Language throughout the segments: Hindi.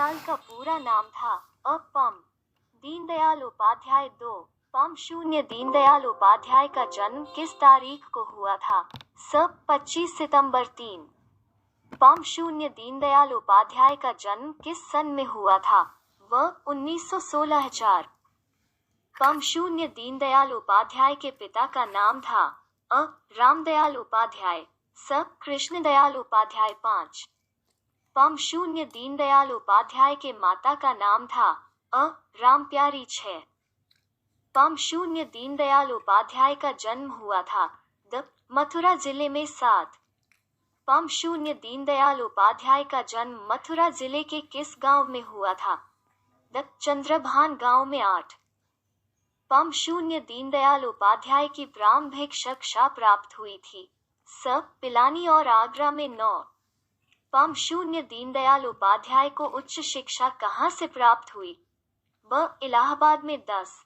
दीनदयाल का पूरा नाम था पम दीनदयाल उपाध्याय 2 पम शून्य दीनदयाल उपाध्याय का जन्म किस तारीख को हुआ था? 25 सितंबर 3 पम शून्य दीनदयाल उपाध्याय का जन्म किस सन में हुआ था? वह 1916 4 पम शून्य दीनदयाल उपाध्याय के पिता का नाम था रामदयाल उपाध्याय, स कृष्णदयाल उपाध्याय 5 पम शून्य दीनदयाल उपाध्याय के माता का नाम था रामप्यारी 6 पम शून्य दीनदयाल उपाध्याय का जन्म हुआ था मथुरा जिले में 7 पम शून्य दीनदयाल उपाध्याय का जन्म मथुरा जिले के किस गांव में हुआ था? चंद्रभान गांव में 8 पम शून्य दीनदयाल उपाध्याय की प्रारंभिक शिक्षा प्राप्त हुई थी? पिलानी और आगरा में 9 पम शून्य दीनदयाल उपाध्याय को उच्च शिक्षा कहाँ से प्राप्त हुई? इलाहाबाद में 10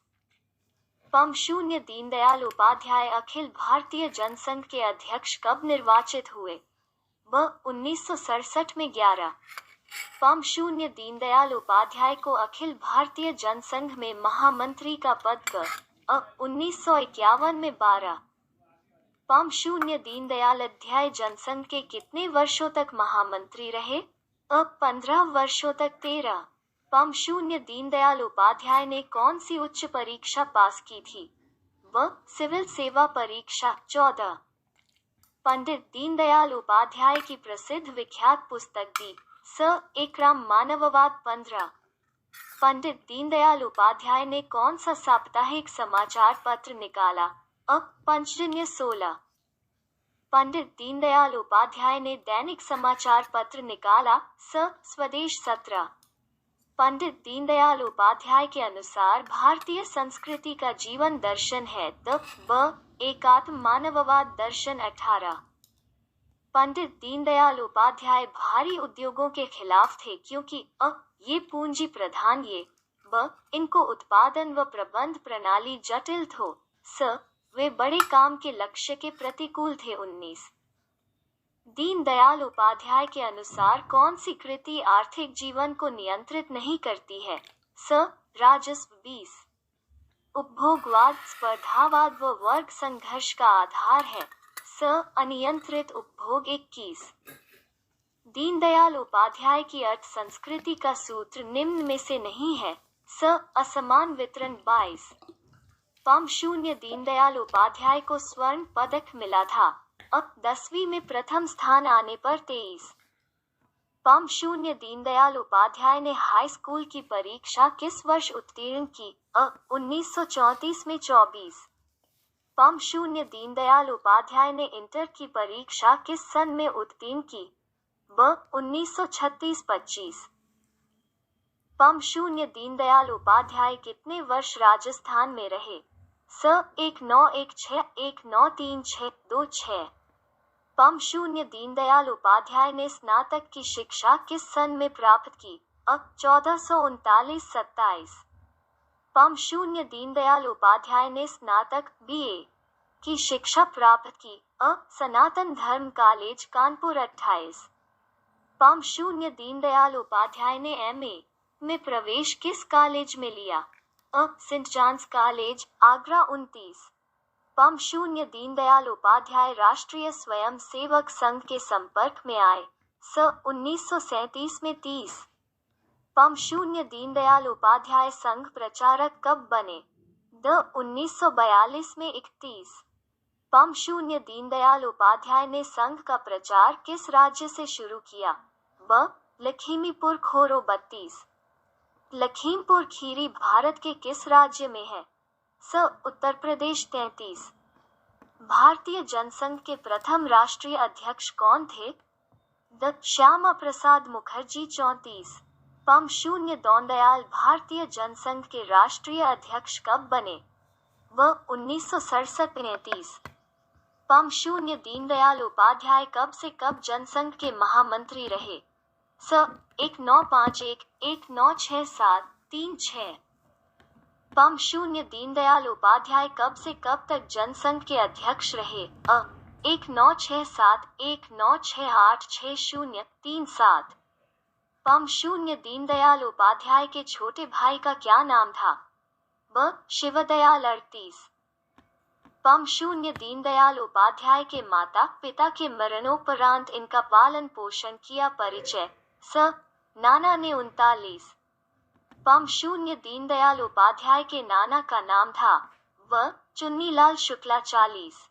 पम शून्य दीनदयाल उपाध्याय अखिल भारतीय जनसंघ के अध्यक्ष कब निर्वाचित हुए? 1967 में 11 पम शून्य दीनदयाल उपाध्याय को अखिल भारतीय जनसंघ में महामंत्री का पद 1951 में 12 पम शून्य दीनदयाल उपाध्याय जनसंघ के कितने वर्षों तक महामंत्री रहे? 15 वर्षों तक 13 पम शून्य दीनदयाल उपाध्याय ने कौन सी उच्च परीक्षा पास की थी? वह सिविल सेवा परीक्षा 14 पंडित दीनदयाल उपाध्याय की प्रसिद्ध विख्यात पुस्तक दी एक राम मानववाद 15 पंडित दीनदयाल उपाध्याय ने कौन सा साप्ताहिक समाचार पत्र निकाला? पंचजन्य 16 पंडित दीनदयाल उपाध्याय ने दैनिक समाचार पत्र निकाला स्वदेश 17 पंडित दीनदयाल उपाध्याय के अनुसार भारतीय संस्कृति का जीवन दर्शन है एकात्म मानववाद दर्शन 18 पंडित दीनदयाल उपाध्याय भारी उद्योगों के खिलाफ थे क्योंकि ये पूंजी प्रधान इनको उत्पादन व प्रबंध प्रणाली जटिल थो वे बड़े काम के लक्ष्य के प्रतिकूल थे 19 दीनदयाल उपाध्याय के अनुसार कौन सी कृति आर्थिक जीवन को नियंत्रित नहीं करती है? राजस्व 20 उपभोगवाद स्पर्धावाद व वर्ग संघर्ष का आधार है अनियंत्रित उपभोग 21 दीनदयाल उपाध्याय की अर्थ संस्कृति का सूत्र निम्न में से नहीं है असमान वितरण 22 पम शून्य दीनदयाल उपाध्याय को स्वर्ण पदक मिला था 10वीं में प्रथम स्थान आने पर 23 पम शून्य दीनदयाल उपाध्याय ने हाई स्कूल की परीक्षा किस वर्ष उत्तीर्ण की? 1934 में 24 पम शून्य दीनदयाल उपाध्याय ने इंटर की परीक्षा किस सन में उत्तीर्ण की? 1936-25 पम शून्य दीनदयाल उपाध्याय कितने वर्ष राजस्थान में रहे? 1916 1936 पम शून्य दीनदयाल उपाध्याय ने स्नातक की शिक्षा किस सन में प्राप्त की? 1439-27 पम शून्य दीनदयाल उपाध्याय ने स्नातक BA की शिक्षा प्राप्त की सनातन धर्म कॉलेज कानपुर 28 पम शून्य दीनदयाल उपाध्याय ने MA में प्रवेश किस कॉलेज में लिया? सेंट जॉन्स कॉलेज आगरा 29 पम शून्य दीनदयाल उपाध्याय राष्ट्रीय स्वयंसेवक संघ के संपर्क में आए 1937 में 30 पम शून्य दीनदयाल उपाध्याय संघ प्रचारक कब बने? 1942 में 31 पम शून्य दीनदयाल उपाध्याय ने संघ का प्रचार किस राज्य से शुरू किया? लखीमपुर खोरो 32 लखीमपुर खीरी भारत के किस राज्य में है? उत्तर प्रदेश 33 भारतीय जनसंघ के प्रथम राष्ट्रीय अध्यक्ष कौन थे? श्यामा प्रसाद मुखर्जी 34 पम शून्य दीनदयाल भारतीय जनसंघ के राष्ट्रीय अध्यक्ष कब बने? 1967-39 पम शून्य दीनदयाल उपाध्याय कब से कब जनसंघ के महामंत्री रहे? 1951 1967 36 पम शून्य दीनदयाल उपाध्याय कब से कब तक जनसंघ के अध्यक्ष रहे? 1967 1968 60 37 पम शून्य दीनदयाल उपाध्याय के छोटे भाई का क्या नाम था? ब. शिवदयाल 38। पम शून्य दीनदयाल उपाध्याय के माता पिता के मरणोपरांत इनका पालन पोषण किया। परिचय स. नाना ने 39। पम शून्य दीनदयाल उपाध्याय के नाना का नाम था व. चुन्नीलाल शुक्ला 40।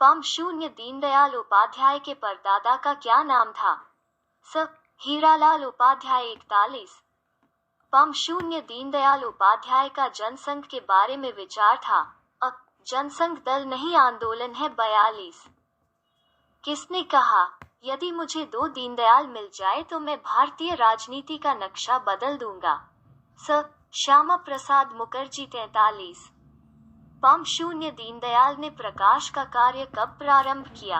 पम शून्य दीनदयाल उपाध्याय के परदादा का क्या नाम था? स. हीरालाल उपाध्याय 41। पम शून्य दीनदयाल उपाध्याय का जनसंघ के बारे में विचार था अ. जनसंघ दल नहीं आंदोलन है। 42। किसने कहा, यदि मुझे 2 दीनदयाल मिल जाए तो मैं भारतीय राजनीति का नक्शा बदल दूंगा? स. श्यामा प्रसाद मुखर्जी 43। पम शून्य दीनदयाल ने प्रकाश का कार्य कब प्रारंभ किया?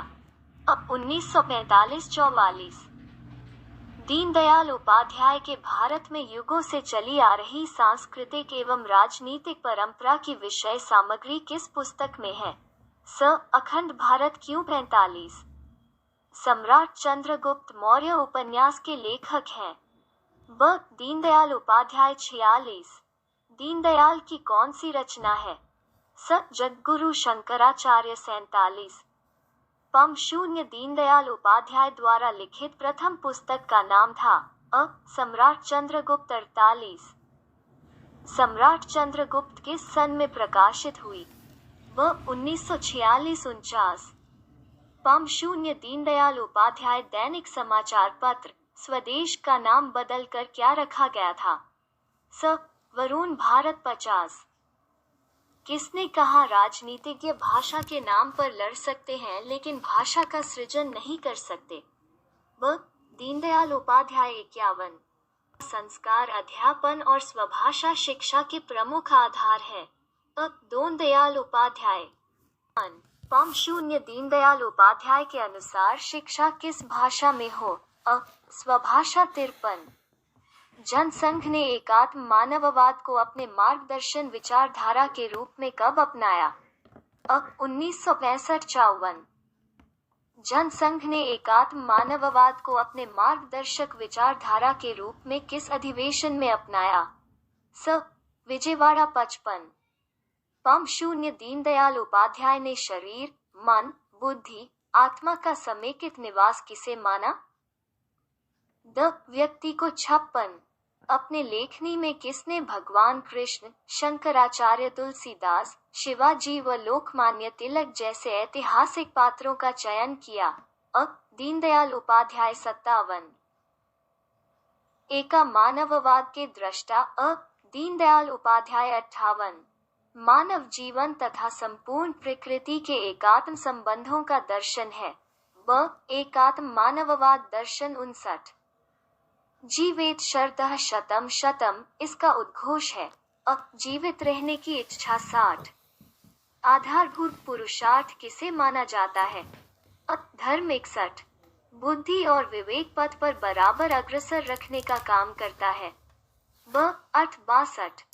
अब 1945। 44। दीनदयाल उपाध्याय के भारत में युगों से चली आ रही सांस्कृतिक एवं राजनीतिक परंपरा की विषय सामग्री किस पुस्तक में है? स. अखंड भारत क्यों? 45। सम्राट चंद्रगुप्त मौर्य उपन्यास के लेखक हैं। ब. दीनदयाल उपाध्याय 46। दीनदयाल की कौन सी रचना है? स. जगद्गुरु शंकराचार्य 47। पम शून्य दीनदयाल उपाध्याय द्वारा लिखित प्रथम पुस्तक का नाम था अ. सम्राट चंद्रगुप्त 48। सम्राट चंद्रगुप्त किस सन में प्रकाशित हुई? व. 1946। 49। पम शून्य दीनदयाल उपाध्याय दैनिक समाचार पत्र स्वदेश का नाम बदलकर क्या रखा गया था? स. वरुण भारत 50। किसने कहा, राजनीतिज्ञ भाषा के नाम पर लड़ सकते हैं लेकिन भाषा का सृजन नहीं कर सकते? ब. दीनदयाल उपाध्याय 51। संस्कार अध्यापन और स्वभाषा शिक्षा के प्रमुख आधार है। अ. दीनदयाल उपाध्याय। पम शून्य दीनदयाल उपाध्याय के अनुसार शिक्षा किस भाषा में हो? अ. स्वभाषा 53। जनसंघ ने एकात्म मानववाद को अपने मार्गदर्शन विचारधारा के रूप में कब अपनाया? अ. 1965। 54। जनसंघ ने एकात्म मानववाद को अपने मार्गदर्शक विचारधारा के रूप में किस अधिवेशन में अपनाया? स. विजयवाड़ा 55। पम शून्य दीनदयाल उपाध्याय ने शरीर, मन, बुद्धि, आत्मा का समेकित निवास किसे माना? द. व्यक्ति को। 56। अपने लेखनी में किसने भगवान कृष्ण, शंकराचार्य, तुलसीदास, शिवाजी व लोकमान्य तिलक जैसे ऐतिहासिक पात्रों का चयन किया? अ. दीनदयाल उपाध्याय 57। एका मानववाद के दृष्टा? अ. दीनदयाल उपाध्याय 58। मानव जीवन तथा संपूर्ण प्रकृति के एकात्म संबंधों का दर्शन है। ब. एकात्म मानववाद दर्शन 59। जीवेत शरदः शतम शतम इसका उद्घोष है। अ. जीवित रहने की इच्छा 60। आधारभूत पुरुषार्थ किसे माना जाता है? अ. धर्म 61। बुद्धि और विवेक पथ पर बराबर अग्रसर रखने का काम करता है। ब. अर्थ 62।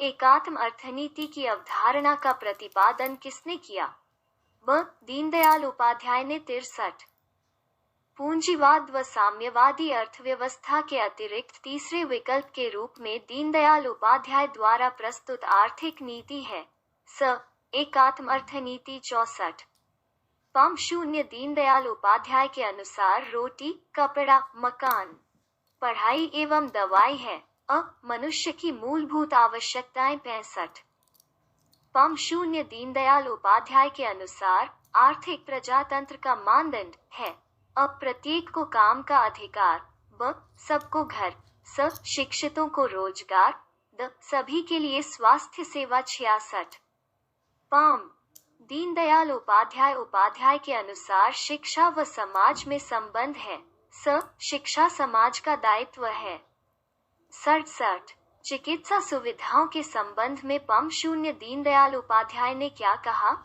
एकात्म अर्थनीति की अवधारणा का प्रतिपादन किसने किया? ब. दीनदयाल उपाध्याय ने 63। पूंजीवाद व साम्यवादी अर्थव्यवस्था के अतिरिक्त तीसरे विकल्प के रूप में दीनदयाल उपाध्याय द्वारा प्रस्तुत आर्थिक नीति है। स. एकात्म अर्थनीति 64। पम शून्य दीनदयाल उपाध्याय के अनुसार रोटी, कपड़ा, मकान, पढ़ाई एवं दवाई है। अ. मनुष्य की मूलभूत आवश्यकताएं 65। पम शून्य दीनदयाल उपाध्याय के अनुसार आर्थिक प्रजातंत्र का मानदंड है। अ. प्रत्येक को काम का अधिकार। ब. सबको घर। स. शिक्षितों को रोजगार। द. सभी के लिए स्वास्थ्य सेवा 66। पम. दीनदयाल उपाध्याय के अनुसार शिक्षा व समाज में संबंध है। स. शिक्षा समाज का दायित्व है। 67। चिकित्सा सुविधाओं के संबंध में पम शून्य दीनदयाल उपाध्याय ने क्या कहा?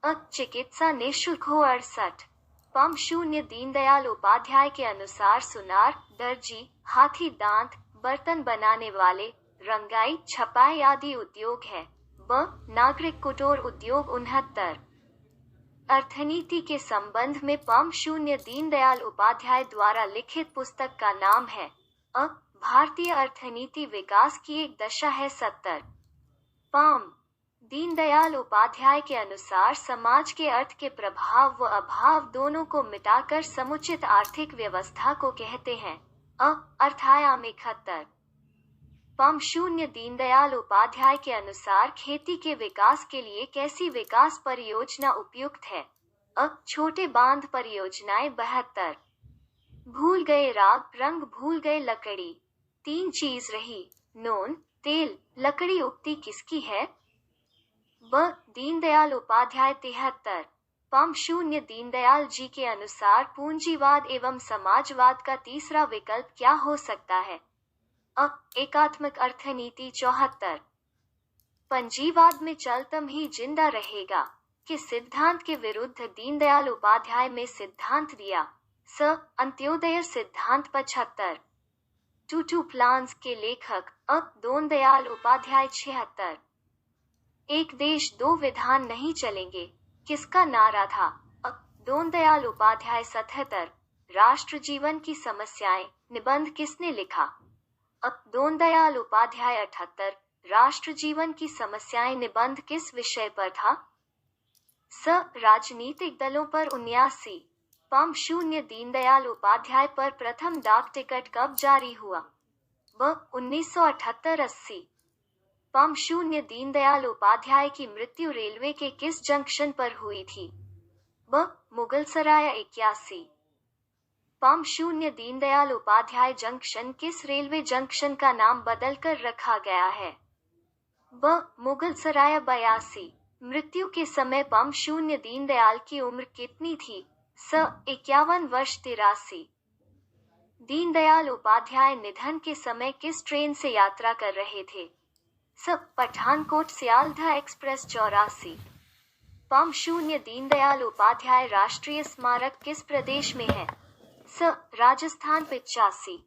अ. चिकित्सा निःशुल्क हो 68। पम शून्य दीनदयाल उपाध्याय के अनुसार सुनार, दर्जी, हाथी दांत, बर्तन बनाने वाले, रंगाई, छपाई आदि उद्योग है। ब. नागरिक कुटीर उद्योग 69। अर्थनीति के संबंध में पम शून्य दीनदयाल उपाध्याय द्वारा लिखित पुस्तक का नाम है अ भारतीय अर्थनीति विकास की एक दशा है 70। पम दीनदयाल उपाध्याय के अनुसार समाज के अर्थ के प्रभाव व अभाव दोनों को मिटाकर समुचित आर्थिक व्यवस्था को कहते हैं अर्थायाम 71। पम शून्य दीनदयाल उपाध्याय के अनुसार खेती के विकास के लिए कैसी विकास परियोजना उपयुक्त है छोटे बांध परियोजनाएं 72। भूल गए राग रंग भूल गए लकड़ी, 3 चीज रही नून तेल लकड़ी उक्ति किसकी है? ब दीनदयाल उपाध्याय 73। पम शून्य दीनदयाल जी के अनुसार पूंजीवाद एवं समाजवाद का तीसरा विकल्प क्या हो सकता है एकात्मक अर्थनीति 74। पंजीवाद में चलतम ही जिंदा रहेगा के सिद्धांत के विरुद्ध दीनदयाल उपाध्याय में सिद्धांत दिया स अंत्योदय सिद्धांत 75। टू प्लान्स के लेखक दीनदयाल उपाध्याय 76। एक देश 2 विधान नहीं चलेंगे किसका नारा था दीनदयाल उपाध्याय 77। राष्ट्र जीवन की समस्याएं निबंध किसने लिखा दीनदयाल उपाध्याय 78। राष्ट्र जीवन की समस्याएं निबंध किस विषय पर था स राजनीतिक दलों पर 79। पम शून्य दीनदयाल उपाध्याय पर प्रथम डाक टिकट कब जारी हुआ ब 1978-80। पम शून्य दीनदयाल उपाध्याय की मृत्यु रेलवे के किस जंक्शन पर हुई थी ब मुगलसराय 81। पम शून्य दीनदयाल उपाध्याय जंक्शन किस रेलवे जंक्शन का नाम बदलकर रखा गया है ब मुगलसराय 82। मृत्यु के समय पम शून्य दीनदयाल की उम्र कितनी थी स 51 वर्ष 83। दीनदयाल उपाध्याय निधन के समय किस ट्रेन से यात्रा कर रहे थे स पठानकोट सियालदह एक्सप्रेस 84। पम शून्य दीनदयाल उपाध्याय राष्ट्रीय स्मारक किस प्रदेश में है स राजस्थान 85।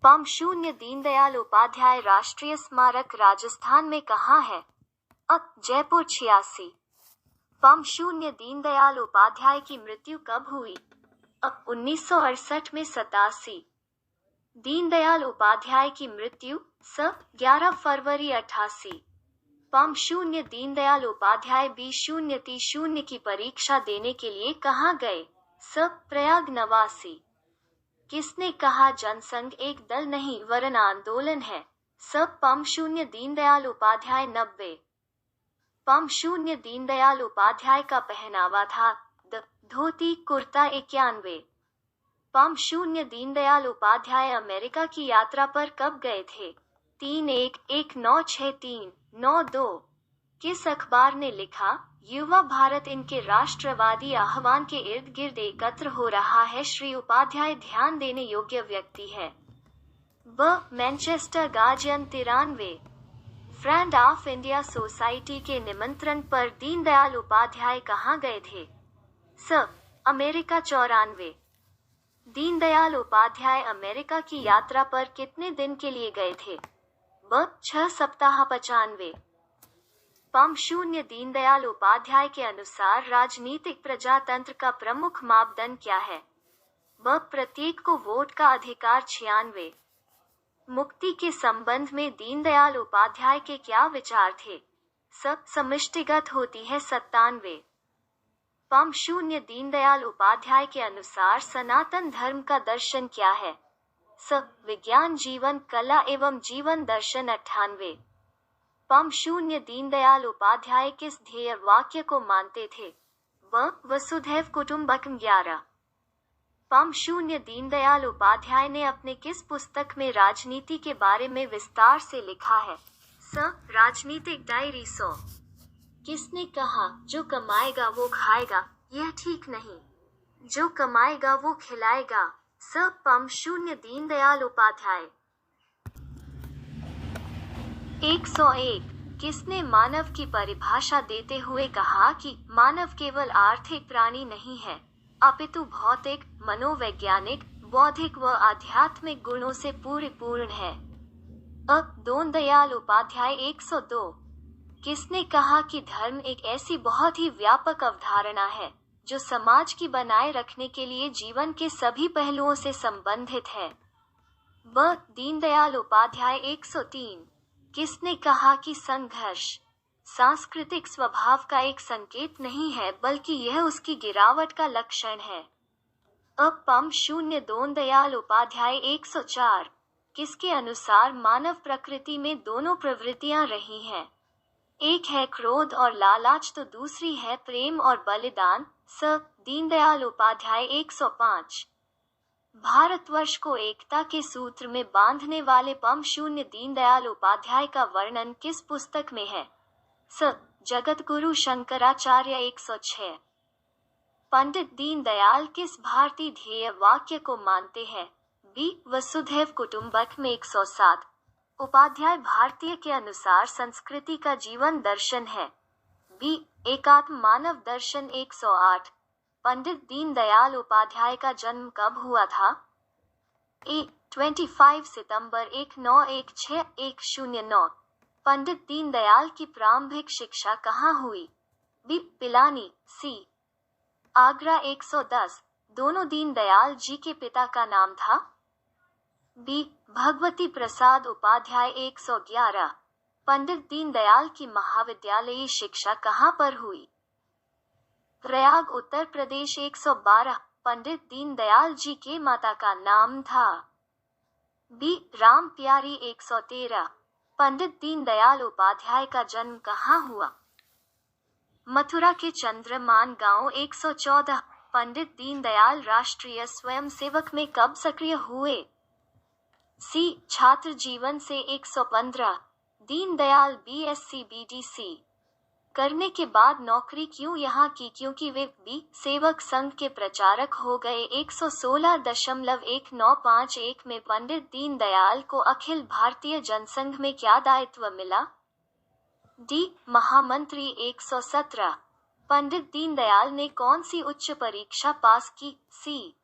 पम शून्य दीनदयाल उपाध्याय राष्ट्रीय स्मारक राजस्थान में कहाँ है जयपुर 86। पम शून्य दीनदयाल उपाध्याय की मृत्यु कब हुई 1968 में 87। दीनदयाल उपाध्याय की मृत्यु स 11 फरवरी 88। पम शून्य दीनदयाल उपाध्याय B0T0 की परीक्षा देने के लिए कहाँ गए स प्रयाग 89। किसने कहा जनसंघ एक दल नहीं वरन आंदोलन है स पम शून्य दीनदयाल उपाध्याय 90। पम शून्य दीनदयाल उपाध्याय का पहनावा था धोती कुर्ता 91। पम शून्य दीनदयाल उपाध्याय अमेरिका की यात्रा पर कब गए थे 3-1-1963-92। किस अखबार ने लिखा युवा भारत इनके राष्ट्रवादी आह्वान के इर्द गिर्द एकत्र हो रहा है, श्री उपाध्याय ध्यान देने योग्य व्यक्ति है। ब Manchester guardian 93। Friend of India society के निमंत्रण पर दीनदयाल उपाध्याय कहाँ गए थे स अमेरिका 94। दीनदयाल उपाध्याय अमेरिका की यात्रा पर कितने दिन के लिए गए थे ब 6 सप्ताह 95। पम शून्य दीनदयाल उपाध्याय के अनुसार राजनीतिक प्रजातंत्र का प्रमुख मापदंड क्या है ब प्रत्येक को वोट का अधिकार 96। मुक्ति के संबंध में दीनदयाल उपाध्याय के क्या विचार थे स समष्टिगत होती है 97। पम शून्य दीनदयाल उपाध्याय के अनुसार सनातन धर्म का दर्शन क्या है स विज्ञान जीवन कला एवं जीवन दर्शन 98। पम शून्य दीनदयाल उपाध्याय किस ध्येय वाक्य को मानते थे ब वसुधैव कुटुंबकम 11। पम शून्य दीनदयाल उपाध्याय ने अपने किस पुस्तक में राजनीति के बारे में विस्तार से लिखा है स राजनीतिक डायरी 100। किसने कहा जो कमाएगा वो खाएगा यह ठीक नहीं, जो कमाएगा वो खिलाएगा स पम शून्य दीनदयाल उपाध्याय। 101। किसने मानव की परिभाषा देते हुए कहा कि मानव केवल आर्थिक प्राणी नहीं है अपितु भौतिक मनोवैज्ञानिक बौद्धिक व आध्यात्मिक गुणों से परिपूर्ण है दीनदयाल उपाध्याय। 102। किसने कहा कि धर्म एक ऐसी बहुत ही व्यापक अवधारणा है जो समाज की बनाए रखने के लिए जीवन के सभी पहलुओं से संबंधित है? ब. दीनदयाल उपाध्याय 103। किसने कहा कि संघर्ष सांस्कृतिक स्वभाव का एक संकेत नहीं है बल्कि यह उसकी गिरावट का लक्षण है? पम. 0. दीनदयाल उपाध्याय 104। किसके अनुसार मानव प्रकृति में दोनों प्रवृत्तियां रही हैं? एक है क्रोध और लालच तो दूसरी है प्रेम और बलिदान। स. दीनदयाल उपाध्याय 105। भारतवर्ष को एकता के सूत्र में बांधने वाले पम. 0. दीनदयाल उपाध्याय का वर्णन किस पुस्तक में है? स. जगतगुरु शंकराचार्य 106। पंडित दीनदयाल किस भारतीय ध्येय वाक्य को मानते हैं? बी. वसुधैव कुटुंबकम 107। उपाध्याय भारतीय के अनुसार संस्कृति का जीवन दर्शन है। बी. एकात्म मानव दर्शन 108। पंडित दीनदयाल उपाध्याय का जन्म कब हुआ था? ए. 25 सितंबर 1916-109। पंडित दीनदयाल की प्रारंभिक शिक्षा कहाँ हुई? बी. पिलानी। सी. आगरा 110। दोनों दीनदयाल जी के पिता का नाम था? बी. भगवती प्रसाद उपाध्याय 111। पंडित दीनदयाल की महाविद्यालयी शिक्षा कहाँ पर हुई? प्रयाग उत्तर प्रदेश 112। पंडित दीनदयाल जी के माता का नाम था? बी. राम प्यारी 113। पंडित दीनदयाल उपाध्याय का जन्म कहाँ हुआ? मथुरा के चंद्रमान गांव 114। पंडित दीनदयाल राष्ट्रीय स्वयंसेवक में कब सक्रिय हुए? सी. छात्र जीवन से 115। दीनदयाल BSc BDC करने के बाद नौकरी क्यों यहाँ की? क्योंकि वे बी. सेवक संघ के प्रचारक हो गए। 116.1951 में पंडित दीनदयाल को अखिल भारतीय जनसंघ में क्या दायित्व मिला? डी. महामंत्री 117। पंडित दीनदयाल ने कौन सी उच्च परीक्षा पास की? सी.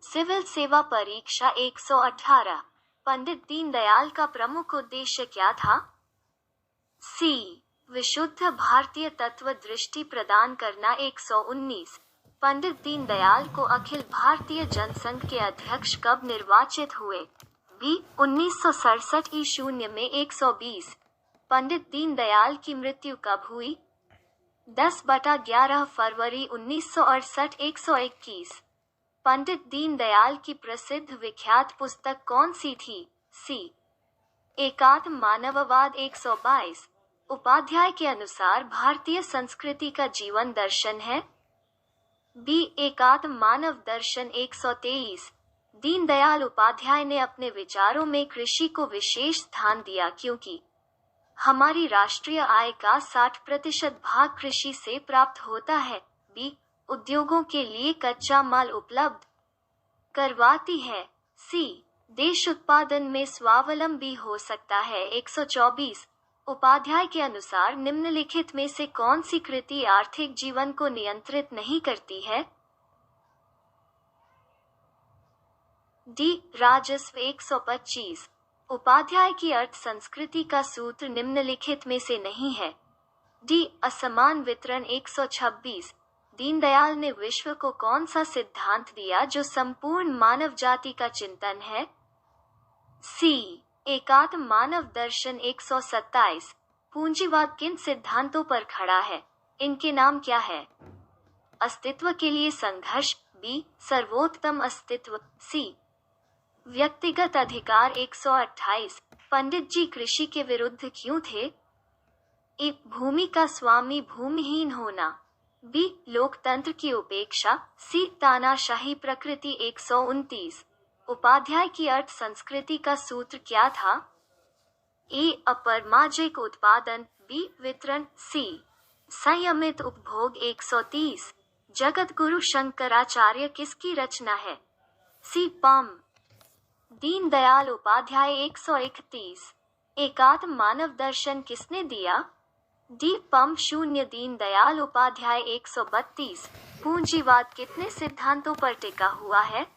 सिविल सेवा परीक्षा 118। पंडित दीनदयाल का प्रमुख उद्देश्य क्या था? सी. विशुद्ध भारतीय तत्व दृष्टि प्रदान करना 119। पंडित दीनदयाल को अखिल भारतीय जनसंघ के अध्यक्ष कब निर्वाचित हुए? बी. 1967 ई. में 120। पंडित दीनदयाल की मृत्यु कब हुई? 10/11 फरवरी 1968 121। पंडित दीनदयाल की प्रसिद्ध विख्यात पुस्तक कौन सी थी? सी. एकात्म मानववाद 122। उपाध्याय के अनुसार भारतीय संस्कृति का जीवन दर्शन है? बी. एकात्म मानव दर्शन 123। दीनदयाल उपाध्याय ने अपने विचारों में कृषि को विशेष स्थान दिया क्योंकि हमारी राष्ट्रीय आय का 60% भाग कृषि से प्राप्त होता है। बी. उद्योगों के लिए कच्चा माल उपलब्ध करवाती है। सी. देश उत्पादन में स्वावलंबी हो सकता है। 124। उपाध्याय के अनुसार निम्नलिखित में से कौन सी कृति आर्थिक जीवन को नियंत्रित नहीं करती है? डी. राजस्व 125। उपाध्याय की अर्थ संस्कृति का सूत्र निम्नलिखित में से नहीं है। डी. असमान वितरण 126। दीनदयाल ने विश्व को कौन सा सिद्धांत दिया जो संपूर्ण मानव जाति का चिंतन है? सी. एकात्म मानव दर्शन 127। पूंजीवाद किन सिद्धांतों पर खड़ा है? इनके नाम क्या है? अस्तित्व के लिए संघर्ष। बी. सर्वोत्तम अस्तित्व। सी. व्यक्तिगत अधिकार 128। पंडित जी कृषि के विरुद्ध क्यों थे? ए. भूमि का स्वामी भूमिहीन होना। बी. लोकतंत्र की उपेक्षा। सी. तानाशाही प्रकृति 129। उपाध्याय की अर्थ संस्कृति का सूत्र क्या था? ए. अपरमाजिक उत्पादन। बी. वितरण। सी. संयमित उपभोग 130। जगतगुरु शंकराचार्य किसकी रचना है? सी. पम. दीनदयाल उपाध्याय 131। एकात्म मानव दर्शन किसने दिया? डी. पम. 0. दीनदयाल उपाध्याय 132। पूंजीवाद कितने सिद्धांतों पर टिका हुआ है?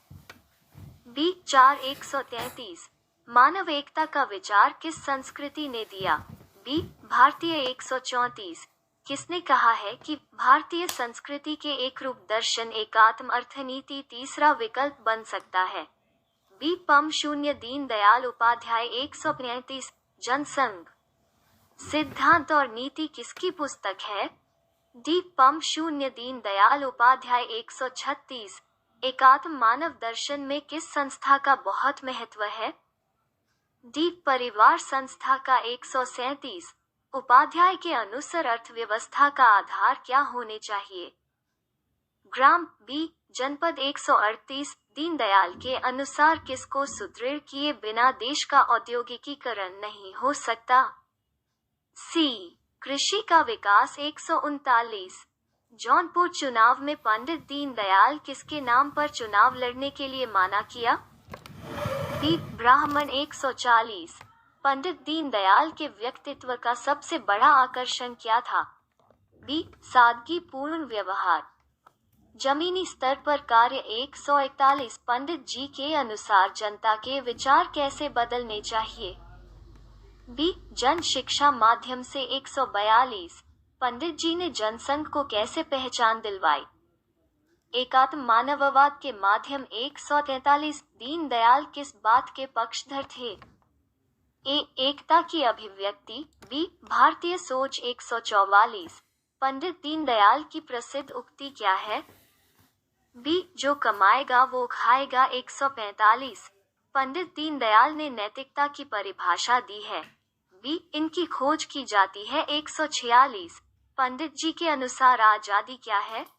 बी. 4. 133। मानव एकता का विचार किस संस्कृति ने दिया? बी भारतीय 134। किसने कहा है कि भारतीय संस्कृति के एक रूप दर्शन एकात्म अर्थनीति तीसरा विकल्प बन सकता है? बी पम शून्य दीनदयाल उपाध्याय 135 जनसंघ सिद्धांत और नीति किसकी पुस्तक है? डी पम शून्य दीनदयाल उपाध्याय 136 एकात्म मानव दर्शन में किस संस्था का बहुत महत्व है? डी परिवार संस्था का 137 उपाध्याय के अनुसार अर्थव्यवस्था का आधार क्या होने चाहिए? ग्राम। बी जनपद 138 दीनदयाल के अनुसार किसको सुदृढ़ किए बिना देश का औद्योगिकीकरण नहीं हो सकता? सी कृषि का विकास 139 जौनपुर चुनाव में पंडित दीनदयाल किसके नाम पर चुनाव लड़ने के लिए माना किया? डी ब्राह्मण 140 पंडित दीनदयाल के व्यक्तित्व का सबसे बड़ा आकर्षण क्या था? बी सादगी पूर्ण व्यवहार। जमीनी स्तर पर कार्य 141 पंडित जी के अनुसार जनता के विचार कैसे बदलने चाहिए? बी जन शिक्षा माध्यम से 142 पंडित जी ने जनसंघ को कैसे पहचान दिलवाई? एकात्म मानववाद के माध्यम 143 दीनदयाल किस बात के पक्षधर थे? ए एकता की अभिव्यक्ति। बी भारतीय सोच 144 पंडित दीनदयाल की प्रसिद्ध उक्ति क्या है? बी जो कमाएगा वो खाएगा 145 पंडित दीनदयाल ने नैतिकता की परिभाषा दी है। बी इनकी खोज की जाती है 146 पंडित जी के अनुसार आजादी क्या है?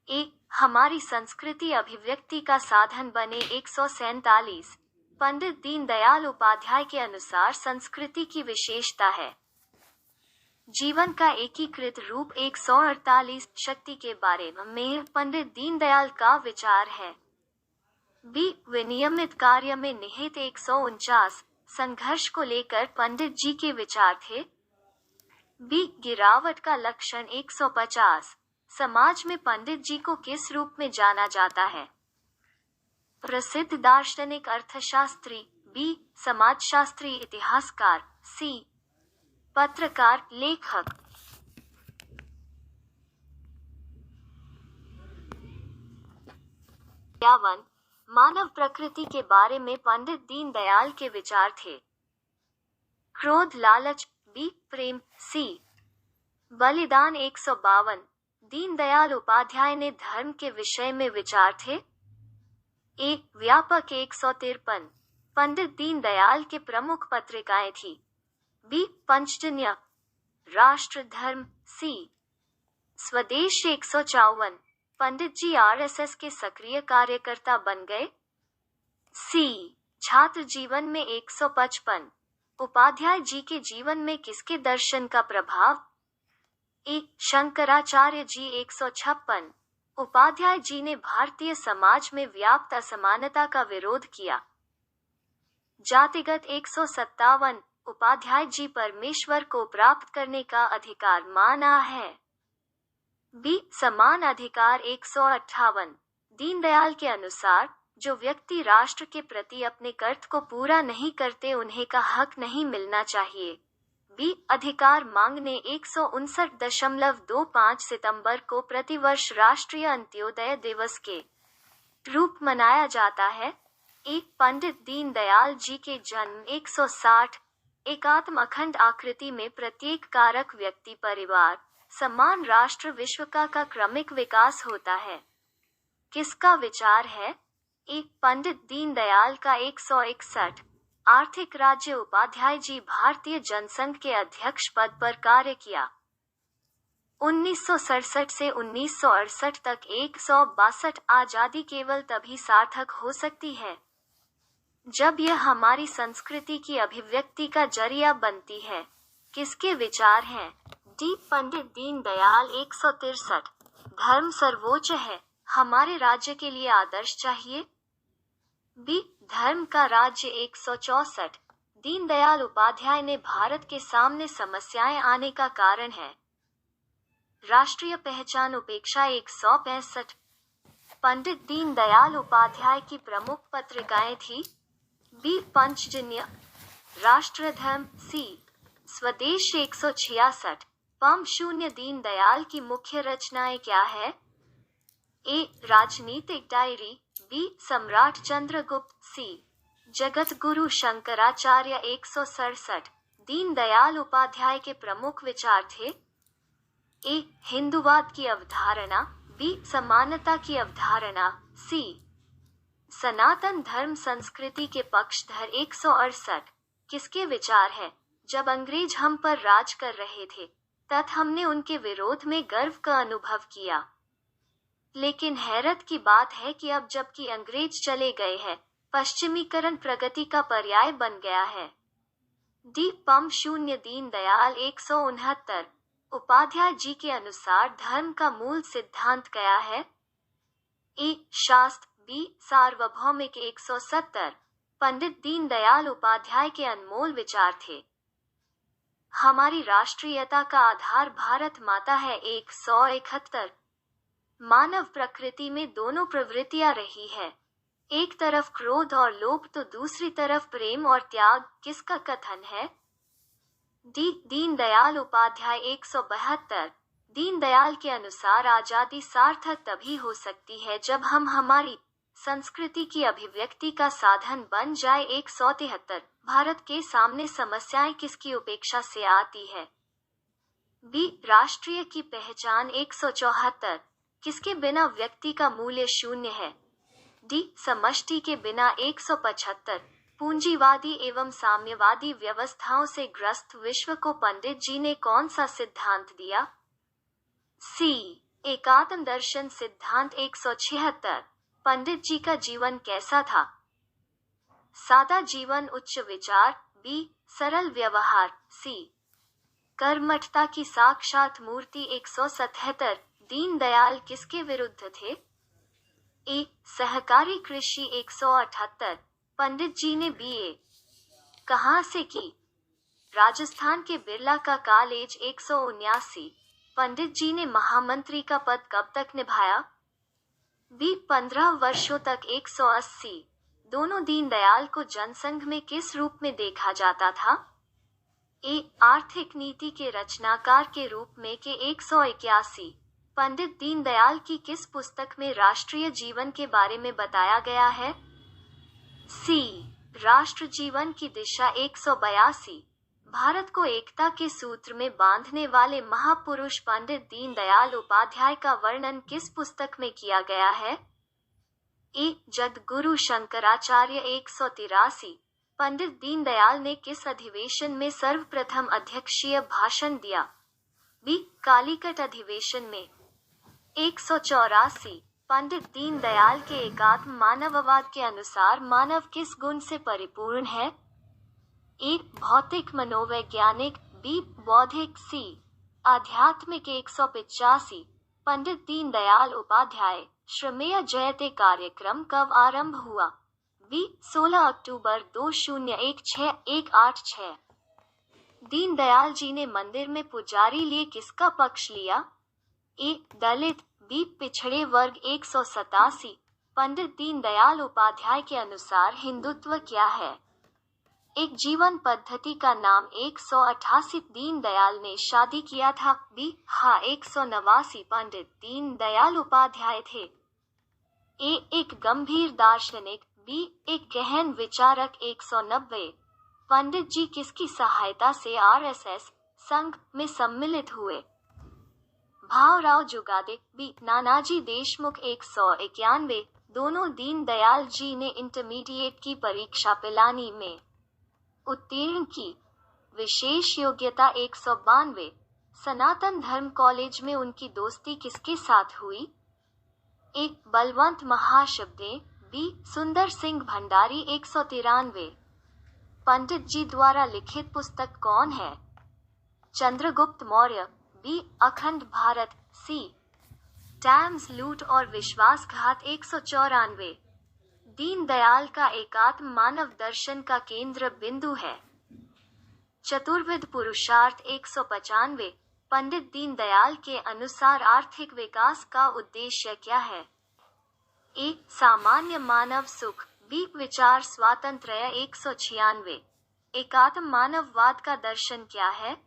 ए हमारी संस्कृति अभिव्यक्ति का साधन बने 147 पंडित दीनदयाल उपाध्याय के अनुसार संस्कृति की विशेषता है। जीवन का एकीकृत रूप 148 शक्ति के बारे में पंडित दीनदयाल का विचार है। बी विनियमित कार्य में निहित 149 संघर्ष को लेकर पंडित जी के विचार थे। बी गिरावट का लक्षण 150 समाज में पंडित जी को किस रूप में जाना जाता है? प्रसिद्ध दार्शनिक अर्थशास्त्री। बी समाजशास्त्री इतिहासकार। सी पत्रकार लेखक। यावन मानव प्रकृति के बारे में पंडित दीनदयाल के विचार थे। क्रोध लालच। बी प्रेम। सी बलिदान 152 दीनदयाल उपाध्याय ने धर्म के विषय में विचार थे। ए व्यापक 153 पंडित दीनदयाल के प्रमुख पत्रिकाएं थी। बी पंचजन्य राष्ट्र धर्म। सी स्वदेश 154 पंडित जी आरएसएस के सक्रिय कार्यकर्ता बन गए। सी छात्र जीवन में 155 उपाध्याय जी के जीवन में किसके दर्शन का प्रभाव? ए शंकराचार्य जी 156 उपाध्याय जी ने भारतीय समाज में व्याप्त असमानता का विरोध किया। जातिगत 157 उपाध्याय जी परमेश्वर को प्राप्त करने का अधिकार माना है। बी समान अधिकार 158 दीनदयाल के अनुसार जो व्यक्ति राष्ट्र के प्रति अपने कर्तव्य को पूरा नहीं करते उन्हें का हक नहीं मिलना चाहिए। बी अधिकार मांगने 159.25 सितंबर को प्रतिवर्ष राष्ट्रीय अंत्योदय दिवस के रूप मनाया जाता है। एक पंडित दीनदयाल जी के जन्म 160 एकात्म अखंड आकृति में प्रत्येक कारक व्यक्ति परिवार समान राष्ट्र विश्व का क्रमिक विकास होता है। किसका विचार है? एक पंडित दीनदयाल का 161 आर्थिक राज्य उपाध्याय जी भारतीय जनसंघ के अध्यक्ष पद पर कार्य किया। 1967 से 1968 तक 162 आजादी केवल तभी सार्थक हो सकती है जब यह हमारी संस्कृति की अभिव्यक्ति का जरिया बनती है। किसके विचार हैं? डी पंडित दीनदयाल 163 धर्म सर्वोच्च है, हमारे राज्य के लिए आदर्श चाहिए। बी धर्म का राज्य 164 दीनदयाल उपाध्याय ने भारत के सामने समस्याएं आने का कारण है। राष्ट्रीय पहचान उपेक्षा 165 पंडित दीनदयाल उपाध्याय की प्रमुख पत्रिकाएं थी। बी पंचजन्य राष्ट्रधर्म। सी स्वदेश 166। पम शून्य दीनदयाल की मुख्य रचनाएं क्या है? ए. राजनीतिक डायरी। बी. सम्राट चंद्रगुप्त। सी. जगत गुरु शंकराचार्य। 167। दीनदयाल उपाध्याय के प्रमुख विचार थे? ए. हिंदुवाद की अवधारणा। बी. समानता की अवधारणा। सी. सनातन धर्म संस्कृति के पक्षधर। 168। किसके विचार है? जब अंग्रेज हम पर राज कर रहे थे तब हमने उनके विरोध में गर्व का अनुभव किया, लेकिन हैरत की बात है कि अब जबकि अंग्रेज चले गए हैं, पश्चिमीकरण प्रगति का पर्याय बन गया है। डी. पम शून्य दीनदयाल। 169। उपाध्याय जी के अनुसार धर्म का मूल सिद्धांत क्या है? ए. शास्त्र। बी. सार्वभौमिक। 170। पंडित दीनदयाल उपाध्याय के अनमोल विचार थे। हमारी राष्ट्रीयता का आधार भारत माता है। 171। मानव प्रकृति में दोनों प्रवृत्तियां रही है, एक तरफ क्रोध और लोभ तो दूसरी तरफ प्रेम और त्याग। किसका कथन है? डी. दीनदयाल उपाध्याय। 172। दीनदयाल के अनुसार आजादी सार्थक तभी हो सकती है जब हम हमारी संस्कृति की अभिव्यक्ति का साधन बन जाए। 173। भारत के सामने समस्याएं किसकी उपेक्षा से आती है? बी. राष्ट्रीय की पहचान। 174। किसके बिना व्यक्ति का मूल्य शून्य है? डी. समष्टि के बिना। 175। पूंजीवादी एवं साम्यवादी व्यवस्थाओं से ग्रस्त विश्व को पंडित जी ने कौन सा सिद्धांत दिया? सी. एकात्म दर्शन सिद्धांत। 176। पंडित जी का जीवन कैसा था? सादा जीवन, उच्च विचार। बी. सरल व्यवहार। सी. कर्मठता की साक्षात मूर्ति। 177। दीनदयाल किसके विरुद्ध थे? ए. सहकारी कृषि। 178। पंडित जी ने बीए कहाँ से की? राजस्थान के बिरला का कॉलेज। 179। पंडित जी ने महामंत्री का पद कब तक निभाया? बी. 15 वर्षों तक। 180। दोनों दीनदयाल को जनसंघ में किस रूप में देखा जाता था? ए. आर्थिक नीति के रचनाकार के रूप में। के 181। पंडित दीनदयाल की किस पुस्तक में राष्ट्रीय जीवन के बारे में बताया गया है? सी. राष्ट्र जीवन की दिशा। 182। भारत को एकता के सूत्र में बांधने वाले महापुरुष पंडित दीनदयाल उपाध्याय का वर्णन किस पुस्तक में किया गया है? ए. जगद्गुरु शंकराचार्य। 183। पंडित दीनदयाल ने किस अधिवेशन में सर्वप्रथम अध्यक्षीय भाषण दिया? बी. कालीकट अधिवेशन में। 184। पंडित दीनदयाल के एकात्म मानववाद के अनुसार मानव किस गुण से परिपूर्ण है? ए. भौतिक मनोवैज्ञानिक। बी. बौद्धिक। सी. आध्यात्मिक। 185। पंडित दीनदयाल उपाध्याय श्रमेय जयते कार्यक्रम कब आरंभ हुआ? बी. 16 अक्टूबर 2016। दीनदयाल जी ने मंदिर में पुजारी लिए किसका पक्ष लिया? ए. दलित। बी. पिछड़े वर्ग। 187। पंडित दीनदयाल उपाध्याय के अनुसार हिंदुत्व क्या है? एक जीवन पद्धति का नाम। 188। दीनदयाल ने शादी किया था? बी. हाँ। 189। पंडित दीनदयाल उपाध्याय थे? ए. एक गंभीर दार्शनिक। बी. एक गहन विचारक। 190। पंडित जी किसकी सहायता से आरएसएस संघ में सम्मिलित हुए? भावराव जुगादे। बी. नानाजी देशमुख। 191। दोनों दीनदयाल जी ने इंटरमीडिएट की परीक्षा पिलानी में उत्तीर्ण की। विशेष योग्यता। 192। सनातन धर्म कॉलेज में उनकी दोस्ती किसके साथ हुई? ए. बलवंत महाशब्दे। बी. सुंदर सिंह भंडारी। 193। पंडित जी द्वारा लिखित पुस्तक कौन है? चंद्रगुप्त मौर्य। बी. अखंड भारत। सी. टैम्स लूट और विश्वासघात। 194। दीनदयाल का एकात्म मानव दर्शन का केंद्र बिंदु है? चतुर्विध पुरुषार्थ। 195। पंडित दीनदयाल के अनुसार आर्थिक विकास का उद्देश्य क्या है? ए. सामान्य मानव सुख। बी. विचार स्वातंत्र्य। 196। एकात्म मानववाद का दर्शन क्या है?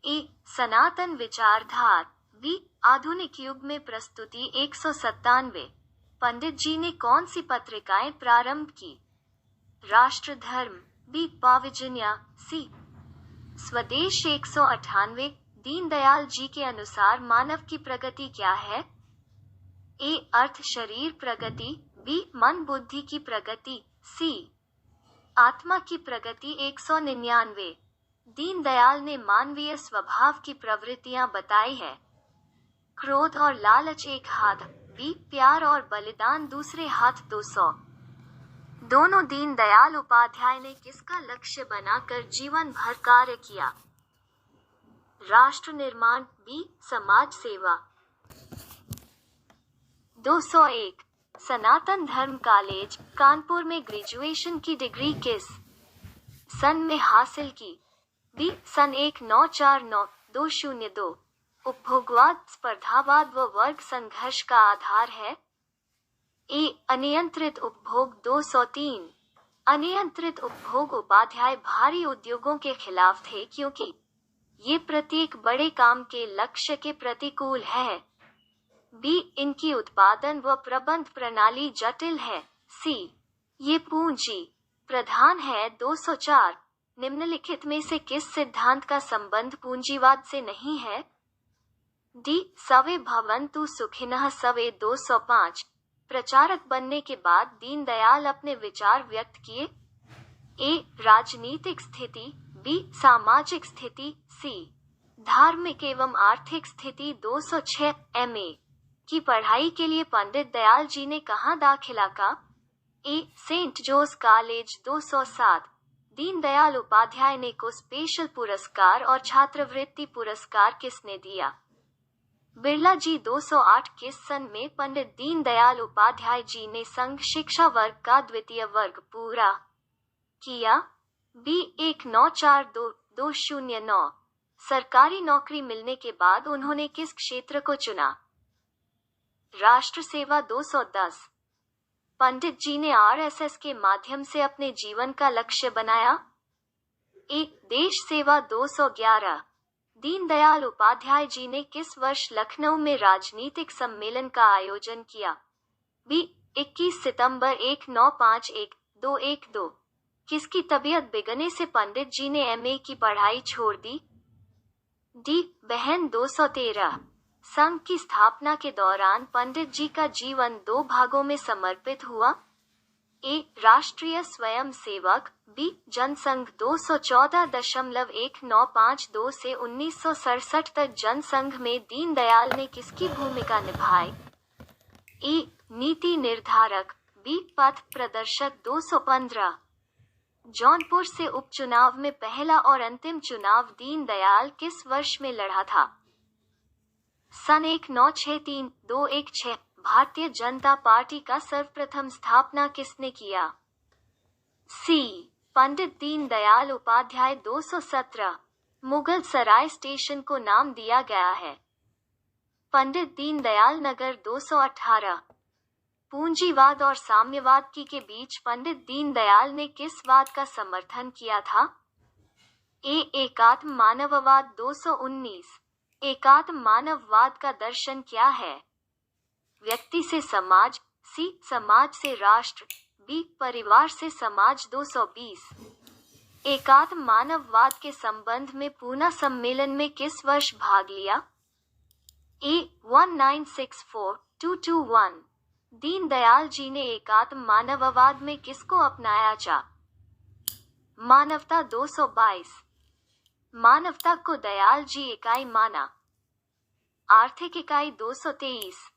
ए. सनातन विचारधारा। बी. आधुनिक युग में प्रस्तुति 197। पंडित जी ने कौन सी पत्रिकाएं प्रारंभ की? राष्ट्र धर्म। बी. पाविजन्या। सी. स्वदेश 198। दीनदयाल जी के अनुसार मानव की प्रगति क्या है? ए. अर्थ शरीर प्रगति। बी. मन बुद्धि की प्रगति। सी. आत्मा की प्रगति। 199। दीनदयाल ने मानवीय स्वभाव की प्रवृत्तियां बताई है। क्रोध और लालच एक हाथ। बी. प्यार और बलिदान दूसरे हाथ। 200। दोनों दीनदयाल उपाध्याय ने किसका लक्ष्य बनाकर जीवन भर कार्य किया? राष्ट्र निर्माण। बी. समाज सेवा। 201। सनातन धर्म कॉलेज कानपुर में ग्रेजुएशन की डिग्री किस सन में हासिल की? बी. सन 1949। 202। उपभोगवाद स्पर्धावाद व वर्ग संघर्ष का आधार है? ए. अनियंत्रित उपभोग। 203। अनियंत्रित उपभोग उपाध्याय भारी उद्योगों के खिलाफ थे क्योंकि ये प्रत्येक बड़े काम के लक्ष्य के प्रतिकूल है। बी. इनकी उत्पादन व प्रबंध प्रणाली जटिल है। सी. ये पूंजी प्रधान है। 204। निम्नलिखित में से किस सिद्धांत का संबंध पूंजीवाद से नहीं है? डी. सवे भवन्तु सुखिनः सवे। 205। प्रचारक बनने के बाद दीनदयाल अपने विचार व्यक्त किए? ए. राजनीतिक स्थिति। बी. सामाजिक स्थिति। सी. धार्मिक एवं आर्थिक स्थिति। 206। एमए की पढ़ाई के लिए पंडित दयाल जी ने कहाँ दाखिला का? ए. सेंट जोस कॉलेज। 207। दीनदयाल उपाध्याय ने को स्पेशल पुरस्कार और छात्रवृत्ति पुरस्कार किसने दिया? बिरला जी। 208। किस सन में पंडित दीनदयाल उपाध्याय जी ने संघ शिक्षा वर्ग का द्वितीय वर्ग पूरा किया? बी. 1942। 209। सरकारी नौकरी मिलने के बाद उन्होंने किस क्षेत्र को चुना? राष्ट्र सेवा। 210। पंडित जी ने आरएसएस के माध्यम से अपने जीवन का लक्ष्य बनाया? ए. देश सेवा। 211। दीनदयाल उपाध्याय जी ने किस वर्ष लखनऊ में राजनीतिक सम्मेलन का आयोजन किया? बी. 21 सितंबर। 1951। 212। किसकी तबीयत बिगड़ने से पंडित जी ने एमए की पढ़ाई छोड़ दी? डी. बहन। 213। संघ की स्थापना के दौरान पंडित जी का जीवन दो भागों में समर्पित हुआ? ए. राष्ट्रीय स्वयंसेवक। बी. जनसंघ। 214.1952 से 1967 तक जनसंघ में दीनदयाल ने किसकी भूमिका निभाई? ए. नीति निर्धारक। बी. पथ प्रदर्शक। 215। जौनपुर से उपचुनाव में पहला और अंतिम चुनाव दीनदयाल किस वर्ष में लड़ा था? सन 1963। 216। भारतीय जनता पार्टी का सर्वप्रथम स्थापना किसने किया? सी. पंडित दीनदयाल उपाध्याय। 217। मुगल सराय स्टेशन को नाम दिया गया है? पंडित दीनदयाल नगर। 218। पूंजीवाद और साम्यवाद के बीच पंडित दीनदयाल ने किस वाद का समर्थन किया था? ए. एकात्म मानववाद। 219। एकात्म मानववाद का दर्शन क्या है? व्यक्ति से समाज। सी. समाज से राष्ट्र। बी. परिवार से समाज। 220। एकात्म मानववाद के संबंध में पूना सम्मेलन में किस वर्ष भाग लिया? ए. 1964। 221। दीनदयाल जी ने एकात्म मानववाद में किसको अपनाया जा? मानवता। 222। मानवता को दयाल जी इकाई माना? आर्थिक इकाई। 223।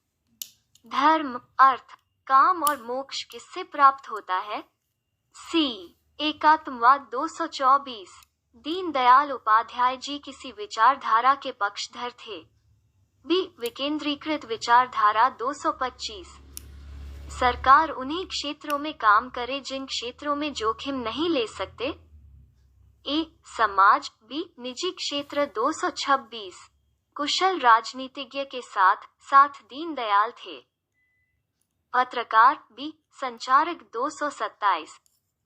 धर्म, अर्थ, काम और मोक्ष किससे प्राप्त होता है? सी. एकात्मवाद। 224। दीनदयाल उपाध्याय जी किसी विचारधारा के पक्षधर थे? बी. विकेंद्रीकृत विचारधारा। 225। सरकार उन्हीं क्षेत्रों में काम करे जिन क्षेत्रों में जोखिम नहीं ले सकते? ए. समाज। बी. निजी क्षेत्र। 226। कुशल राजनीतिज्ञ के साथ साथ दीनदयाल थे? पत्रकार। बी. संचारक। 227।